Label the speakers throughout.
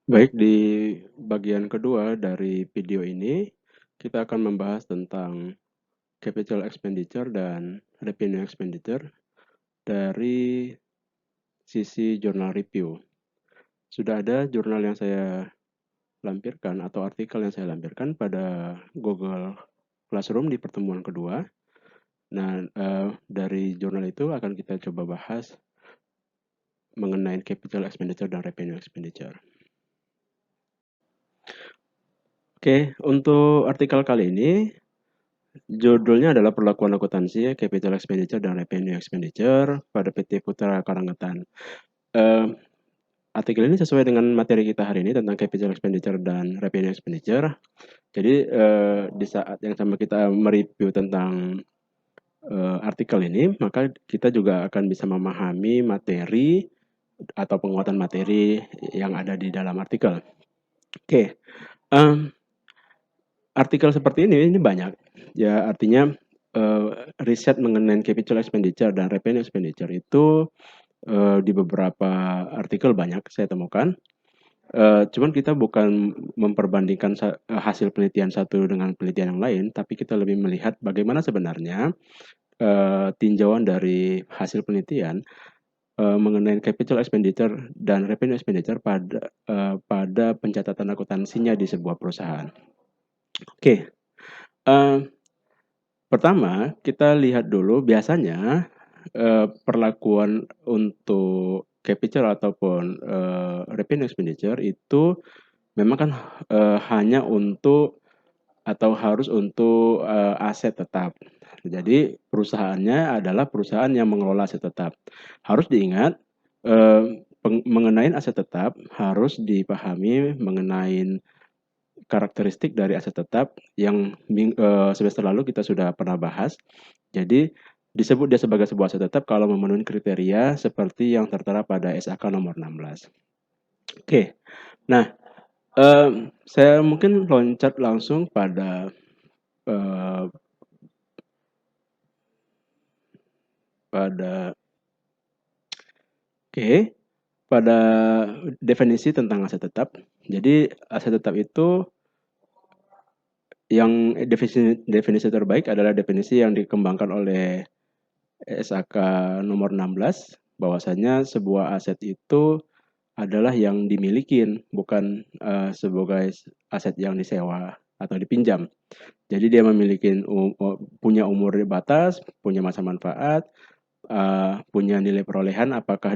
Speaker 1: Baik, di bagian kedua dari video ini, kita akan membahas tentang capital expenditure dan revenue expenditure dari sisi jurnal review. Sudah ada jurnal yang saya lampirkan atau artikel yang saya lampirkan pada Google Classroom di pertemuan kedua. Nah, dari jurnal itu akan kita coba bahas mengenai capital expenditure dan revenue expenditure. Oke, untuk artikel kali ini judulnya adalah perlakuan akuntansi, capital expenditure dan revenue expenditure pada PT Putra Karangetan. Eh, Artikel ini sesuai dengan materi kita hari ini tentang capital expenditure dan revenue expenditure. Jadi di saat yang sama kita mereview tentang artikel ini, maka kita juga akan bisa memahami materi atau penguatan materi yang ada di dalam artikel. Oke, um, artikel seperti ini banyak. Ya, artinya riset mengenai capital expenditure dan revenue expenditure itu di beberapa artikel banyak saya temukan. Cuman kita bukan memperbandingkan hasil penelitian satu dengan penelitian yang lain, tapi kita lebih melihat bagaimana sebenarnya tinjauan dari hasil penelitian mengenai capital expenditure dan revenue expenditure pada pencatatan akuntansinya di sebuah perusahaan. Oke, uh, pertama kita lihat dulu biasanya perlakuan untuk capital ataupun revenue expenditure itu memang kan hanya untuk atau harus untuk aset tetap. Jadi perusahaannya adalah perusahaan yang mengelola aset tetap. Harus diingat mengenai aset tetap harus dipahami mengenai karakteristik dari aset tetap yang semester lalu kita sudah pernah bahas. Jadi disebut dia sebagai sebuah aset tetap kalau memenuhi kriteria seperti yang tertera pada SAK nomor 16. Oke, nah saya mungkin loncat langsung pada eh, pada oke pada definisi tentang aset tetap. Jadi aset tetap itu yang definisi terbaik adalah definisi yang dikembangkan oleh SAK nomor 16 bahwasanya sebuah aset itu adalah yang dimilikin bukan sebagai aset yang disewa atau dipinjam. Jadi dia memiliki punya umur batas, punya masa manfaat, punya nilai perolehan apakah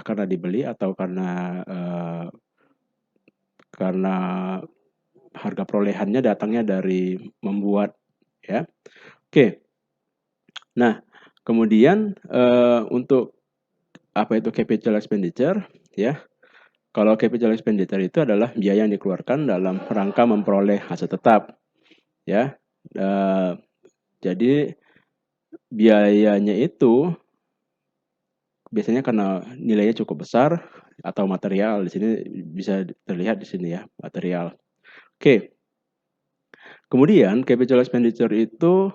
Speaker 1: karena dibeli atau karena harga perolehannya datangnya dari membuat, ya. Oke. Nah, kemudian untuk apa itu capital expenditure, ya. Kalau capital expenditure itu adalah biaya yang dikeluarkan dalam rangka memperoleh aset tetap, ya. Jadi biayanya itu biasanya karena nilainya cukup besar atau material, di sini bisa terlihat di sini ya, material. Oke. Kemudian capital expenditure itu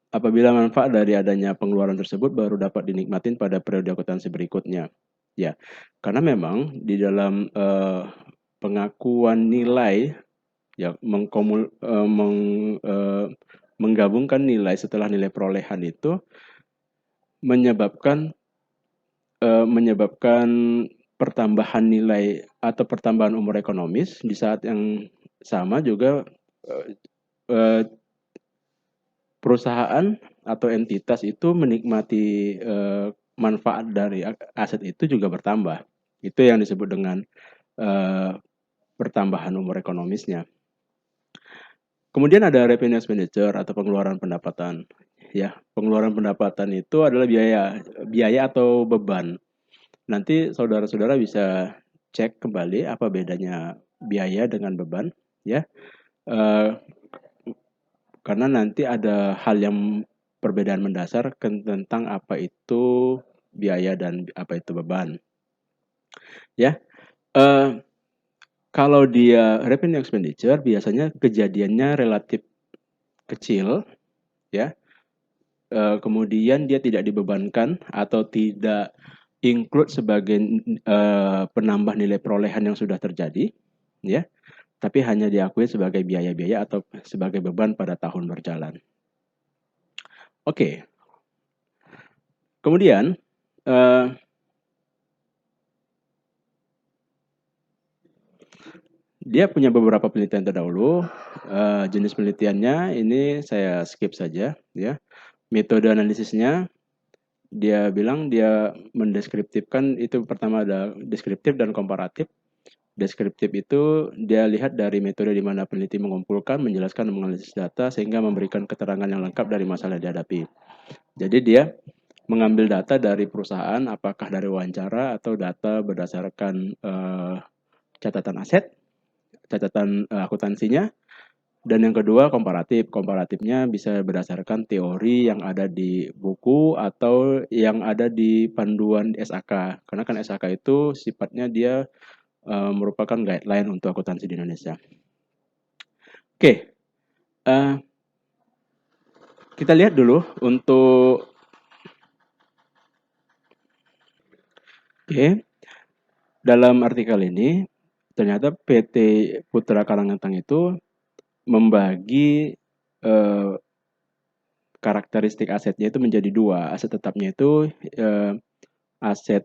Speaker 1: apabila manfaat dari adanya pengeluaran tersebut baru dapat dinikmatin pada periode akuntansi berikutnya. Ya, karena memang di dalam pengakuan nilai ya menggabungkan nilai setelah nilai perolehan itu menyebabkan menyebabkan pertambahan nilai atau pertambahan umur ekonomis di saat yang sama juga eh, eh, perusahaan atau entitas itu menikmati manfaat dari aset itu juga bertambah. Itu yang disebut dengan eh, pertambahan umur ekonomisnya. Kemudian ada revenue expenditure atau pengeluaran pendapatan. Ya, pengeluaran pendapatan itu adalah biaya atau beban. Nanti saudara-saudara bisa cek kembali apa bedanya biaya dengan beban, ya. Eh, karena nanti ada hal yang perbedaan mendasar tentang apa itu biaya dan apa itu beban. Ya, eh, kalau dia revenue expenditure biasanya kejadiannya relatif kecil, ya. Kemudian dia tidak dibebankan atau tidak include sebagai penambah nilai perolehan yang sudah terjadi, ya, tapi hanya diakui sebagai biaya-biaya atau sebagai beban pada tahun berjalan. Oke, kemudian dia punya beberapa penelitian terdahulu. Jenis penelitiannya ini saya skip saja, ya. Metode analisisnya dia bilang dia mendeskriptifkan itu pertama ada deskriptif dan komparatif. Deskriptif itu dia lihat dari metode di mana peneliti mengumpulkan, menjelaskan, dan menganalisis data sehingga memberikan keterangan yang lengkap dari masalah yang dihadapi. Jadi dia mengambil data dari perusahaan, apakah dari wawancara atau data berdasarkan catatan aset, catatan akuntansinya. Dan yang kedua komparatif. Komparatifnya bisa berdasarkan teori yang ada di buku atau yang ada di panduan SAK. Karena kan SAK itu sifatnya dia merupakan guideline untuk akuntansi di Indonesia. Oke, kita lihat dulu untuk dalam artikel ini ternyata PT Putra Karangentang itu membagi karakteristik asetnya itu menjadi dua. Aset tetapnya itu aset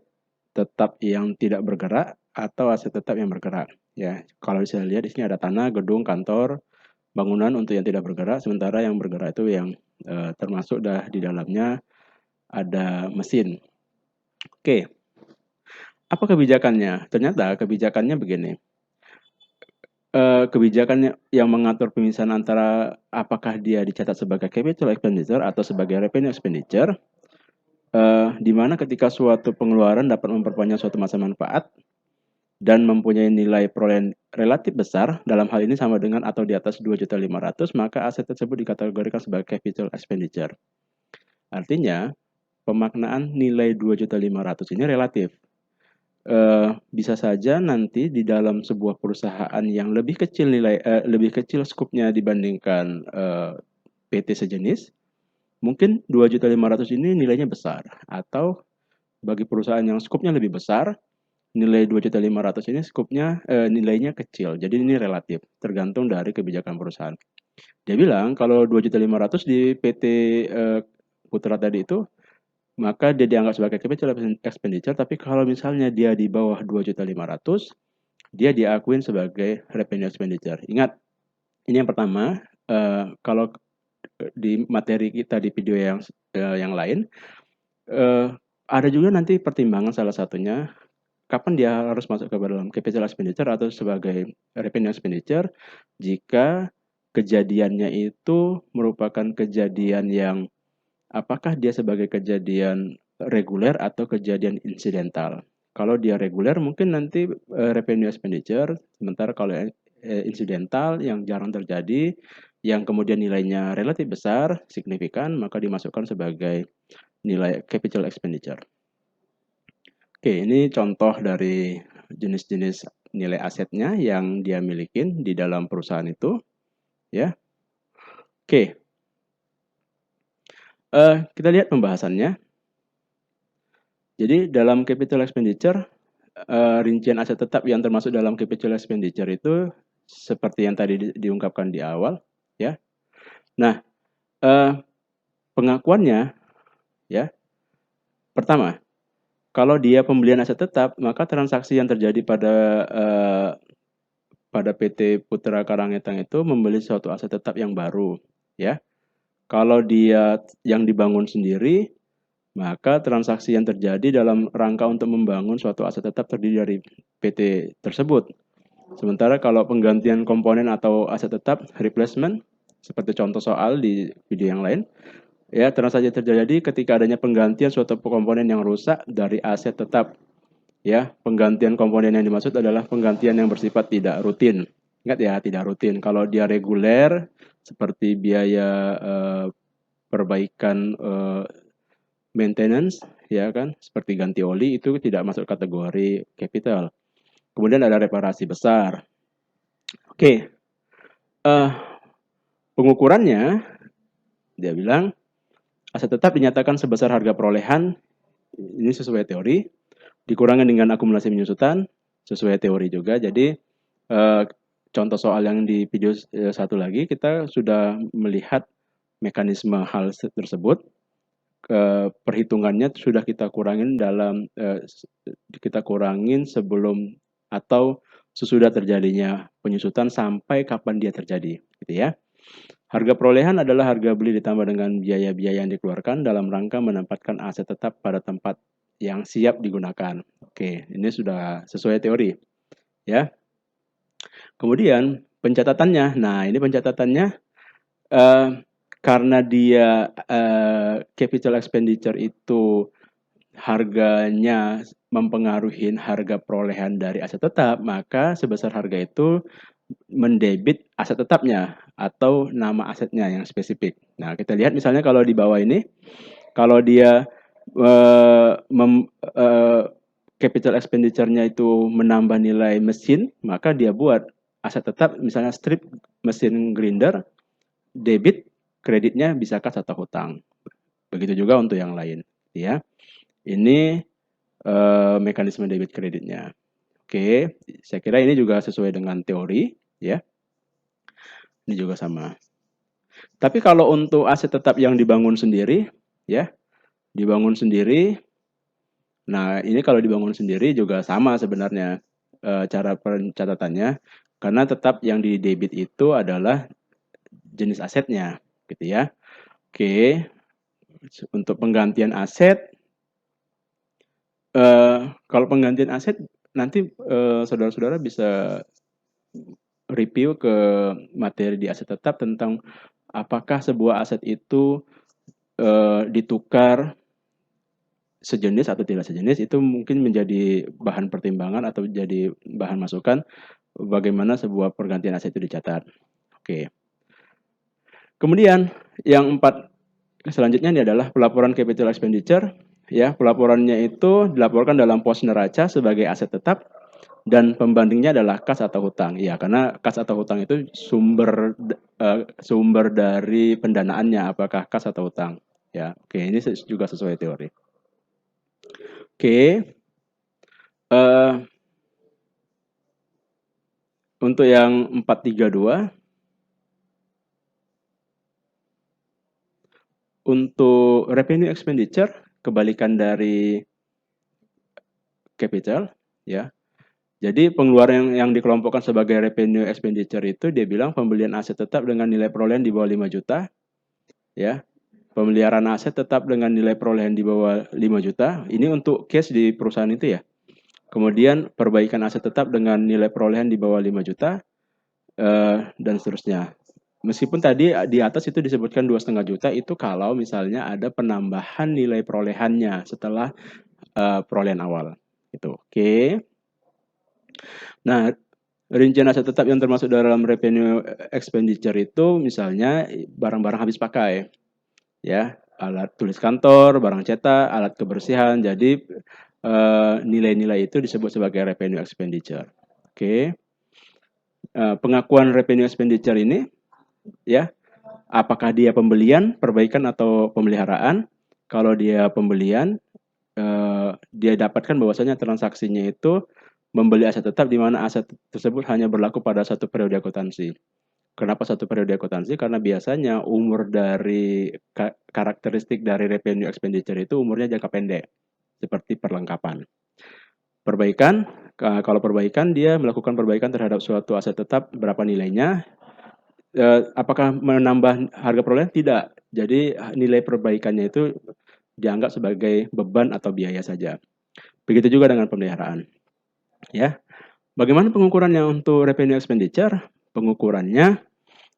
Speaker 1: tetap yang tidak bergerak atau aset tetap yang bergerak. Ya, kalau bisa lihat di sini ada tanah, gedung, kantor, bangunan untuk yang tidak bergerak, sementara yang bergerak itu yang termasuk dah di dalamnya ada mesin. Oke, apa kebijakannya? Ternyata kebijakannya begini. Kebijakan yang mengatur pemisahan antara apakah dia dicatat sebagai capital expenditure atau sebagai revenue expenditure, di mana ketika suatu pengeluaran dapat memperpanjang suatu masa manfaat dan mempunyai nilai perolehan relatif besar, dalam hal ini sama dengan atau di atas 2.500.000, maka aset tersebut dikategorikan sebagai capital expenditure. Artinya, pemaknaan nilai 2.500.000 ini relatif. Bisa saja nanti di dalam sebuah perusahaan yang lebih kecil lebih kecil skupnya dibandingkan PT sejenis, mungkin 2.500.000 ini nilainya besar, atau bagi perusahaan yang skupnya lebih besar, nilai 2.500.000 ini skupnya nilainya kecil. Jadi ini relatif, tergantung dari kebijakan perusahaan. Dia bilang kalau 2.500.000 di PT Putra tadi itu, maka dia dianggap sebagai capital expenditure, tapi kalau misalnya dia di bawah 2.500.000, dia diakuin sebagai revenue expenditure. Ingat, ini yang pertama, kalau di materi kita di video yang lain, ada juga nanti pertimbangan salah satunya, kapan dia harus masuk ke dalam capital expenditure atau sebagai revenue expenditure, jika kejadiannya itu merupakan kejadian yang apakah dia sebagai kejadian reguler atau kejadian insidental. Kalau dia reguler mungkin nanti revenue expenditure, sementara kalau insidental yang jarang terjadi, yang kemudian nilainya relatif besar, signifikan, maka dimasukkan sebagai nilai capital expenditure. Oke, ini contoh dari jenis-jenis nilai asetnya yang dia miliki di dalam perusahaan itu, ya. Oke, kita lihat pembahasannya. Jadi dalam capital expenditure, rincian aset tetap yang termasuk dalam capital expenditure itu seperti yang tadi diungkapkan di awal, ya. Nah, pengakuannya, ya. Pertama, kalau dia pembelian aset tetap, maka transaksi yang terjadi pada PT Putra Karangentang itu membeli suatu aset tetap yang baru, ya. Kalau dia yang dibangun sendiri, maka transaksi yang terjadi dalam rangka untuk membangun suatu aset tetap terdiri dari PT tersebut. Sementara kalau penggantian komponen atau aset tetap, replacement, seperti contoh soal di video yang lain, ya transaksi terjadi ketika adanya penggantian suatu komponen yang rusak dari aset tetap. Ya, penggantian komponen yang dimaksud adalah penggantian yang bersifat tidak rutin. Ingat ya, tidak rutin. Kalau dia reguler, seperti biaya perbaikan maintenance, ya kan, seperti ganti oli, itu tidak masuk kategori capital. Kemudian ada reparasi besar. Oke, pengukurannya, dia bilang aset tetap dinyatakan sebesar harga perolehan, ini sesuai teori, Dikurangi dengan akumulasi penyusutan sesuai teori juga. Jadi contoh soal yang di video satu lagi kita sudah melihat mekanisme hal tersebut. Perhitungannya sudah kita kurangin sebelum atau sesudah terjadinya penyusutan sampai kapan dia terjadi, gitu ya. Harga perolehan adalah harga beli ditambah dengan biaya-biaya yang dikeluarkan dalam rangka menempatkan aset tetap pada tempat yang siap digunakan. Oke, ini sudah sesuai teori, ya. Kemudian pencatatannya. Nah, ini pencatatannya karena dia capital expenditure itu harganya mempengaruhi harga perolehan dari aset tetap, maka sebesar harga itu mendebit aset tetapnya atau nama asetnya yang spesifik. Nah, kita lihat misalnya kalau di bawah ini, kalau dia capital expenditure-nya itu menambah nilai mesin, maka dia buat aset tetap misalnya strip mesin grinder, debit, kreditnya bisa kas atau hutang. Begitu juga untuk yang lain, ya. Ini mekanisme debit kreditnya. Oke, saya kira ini juga sesuai dengan teori, ya. Ini juga sama. Tapi kalau untuk aset tetap yang dibangun sendiri, ya, dibangun sendiri. Nah, ini kalau dibangun sendiri juga sama sebenarnya cara pencatatannya, karena tetap yang di debit itu adalah jenis asetnya, gitu ya. Oke, untuk penggantian aset, kalau penggantian aset nanti saudara-saudara bisa review ke materi di aset tetap tentang apakah sebuah aset itu ditukar sejenis atau tidak sejenis, itu mungkin menjadi bahan pertimbangan atau jadi bahan masukan bagaimana sebuah pergantian aset itu dicatat. Oke. Kemudian yang selanjutnya ini adalah pelaporan capital expenditure. Ya, pelaporannya itu dilaporkan dalam pos neraca sebagai aset tetap dan pembandingnya adalah kas atau hutang. Ya, karena kas atau hutang itu sumber dari pendanaannya, apakah kas atau hutang. Ya, oke, ini juga sesuai teori. Oke. Untuk yang 432, untuk revenue expenditure, kebalikan dari capital, ya. Jadi pengeluaran yang dikelompokkan sebagai revenue expenditure itu dia bilang pembelian aset tetap dengan nilai perolehan di bawah 5 juta, ya. Pemeliharaan aset tetap dengan nilai perolehan di bawah 5 juta. Ini untuk case di perusahaan itu ya. Kemudian perbaikan aset tetap dengan nilai perolehan di bawah 5 juta dan seterusnya. Meskipun tadi di atas itu disebutkan 2,5 juta itu kalau misalnya ada penambahan nilai perolehannya setelah perolehan awal. Itu. Oke. Nah, rincian aset tetap yang termasuk dalam revenue expenditure itu misalnya barang-barang habis pakai. Ya, alat tulis kantor, barang cetak, alat kebersihan. Jadi nilai-nilai itu disebut sebagai revenue expenditure. Oke. Pengakuan revenue expenditure ini, ya, apakah dia pembelian, perbaikan atau pemeliharaan? Kalau dia pembelian, dia dapatkan bahwasanya transaksinya itu membeli aset tetap di mana aset tersebut hanya berlaku pada satu periode akuntansi. Kenapa satu periode akuntansi? Karena biasanya umur dari karakteristik dari revenue expenditure itu umurnya jangka pendek, seperti perlengkapan. Perbaikan, kalau perbaikan dia melakukan perbaikan terhadap suatu aset tetap, berapa nilainya? Apakah menambah harga perolehan? Tidak. Jadi nilai perbaikannya itu dianggap sebagai beban atau biaya saja. Begitu juga dengan pemeliharaan. Ya. Bagaimana pengukurannya untuk revenue expenditure? Pengukurannya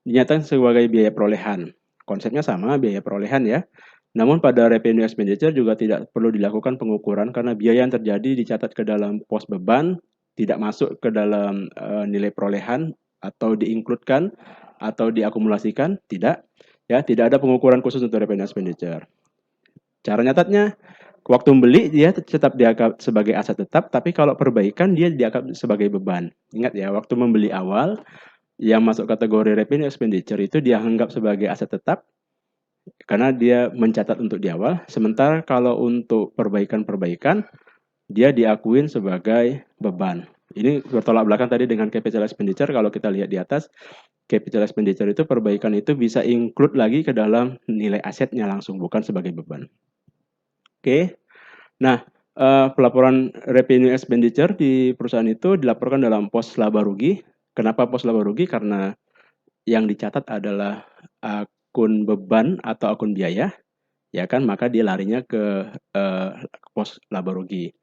Speaker 1: dinyatakan sebagai biaya perolehan. Konsepnya sama, biaya perolehan ya. Namun pada revenue expenditure juga tidak perlu dilakukan pengukuran karena biaya yang terjadi dicatat ke dalam pos beban, tidak masuk ke dalam nilai perolehan atau diinkludkan atau diakumulasikan, tidak. Ya, tidak ada pengukuran khusus untuk revenue expenditure. Cara nyatatnya, waktu membeli dia tetap dianggap sebagai aset tetap, tapi kalau perbaikan dia dianggap sebagai beban. Ingat ya, waktu membeli awal yang masuk kategori revenue expenditure itu dianggap sebagai aset tetap karena dia mencatat untuk di awal. Sementara kalau untuk perbaikan-perbaikan dia diakuin sebagai beban. Ini bertolak belakang tadi dengan capital expenditure. Kalau kita lihat di atas, capital expenditure itu perbaikan itu bisa include lagi ke dalam nilai asetnya langsung, bukan sebagai beban. Oke. Nah, pelaporan revenue expenditure di perusahaan itu dilaporkan dalam pos laba rugi. Kenapa pos laba rugi? Karena yang dicatat adalah akun beban atau akun biaya, ya kan? Maka dia larinya ke pos laba rugi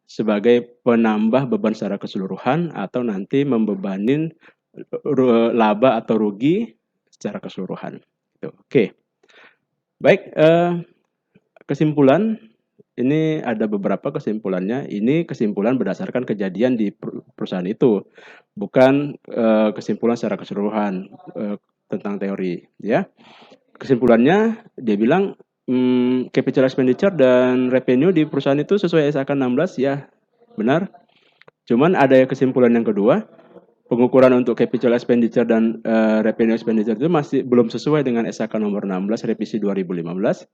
Speaker 1: sebagai penambah beban secara keseluruhan atau nanti membebanin laba atau rugi secara keseluruhan. Oke, baik. Kesimpulan ini ada beberapa kesimpulannya. Ini kesimpulan berdasarkan kejadian di perusahaan itu, bukan kesimpulan secara keseluruhan tentang teori. Ya, kesimpulannya dia bilang capital expenditure dan revenue di perusahaan itu sesuai SAK 16 ya, benar. Cuman ada kesimpulan yang kedua, pengukuran untuk capital expenditure dan revenue expenditure itu masih belum sesuai dengan SAK nomor 16 revisi 2015.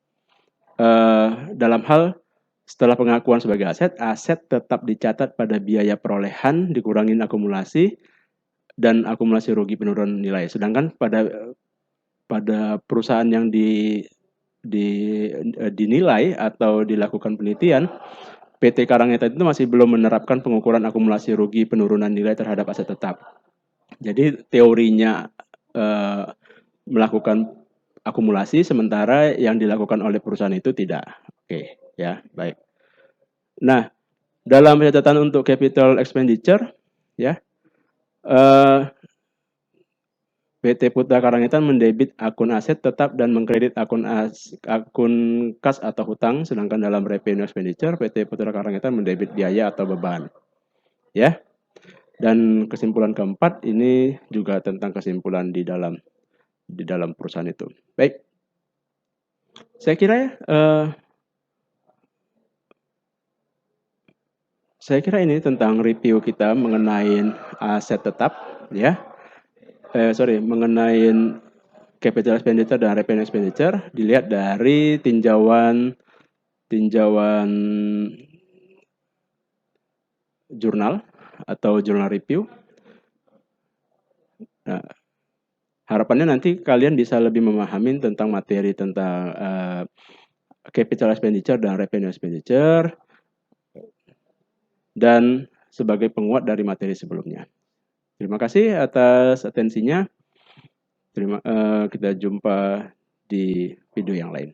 Speaker 1: Dalam hal setelah pengakuan sebagai aset, aset tetap dicatat pada biaya perolehan dikurangin akumulasi dan akumulasi rugi penurunan nilai. Sedangkan pada perusahaan yang dinilai atau dilakukan penelitian, PT Karangeta itu masih belum menerapkan pengukuran akumulasi rugi penurunan nilai terhadap aset tetap. Jadi teorinya melakukan akumulasi, sementara yang dilakukan oleh perusahaan itu tidak. Oke, ya, baik. Nah, dalam catatan untuk capital expenditure, ya, PT Putra Karangita mendebit akun aset tetap dan mengkredit akun kas atau hutang, sedangkan dalam revenue expenditure PT Putra Karangita mendebit biaya atau beban. Ya. Dan kesimpulan keempat ini juga tentang kesimpulan di dalam perusahaan itu. Baik. Saya kira ini tentang review kita mengenai aset tetap, ya. Mengenai capital expenditure dan revenue expenditure dilihat dari tinjauan jurnal atau jurnal review. Nah, harapannya nanti kalian bisa lebih memahami tentang materi tentang capital expenditure dan revenue expenditure dan sebagai penguat dari materi sebelumnya. Terima kasih atas atensinya. Kita jumpa di video yang lain.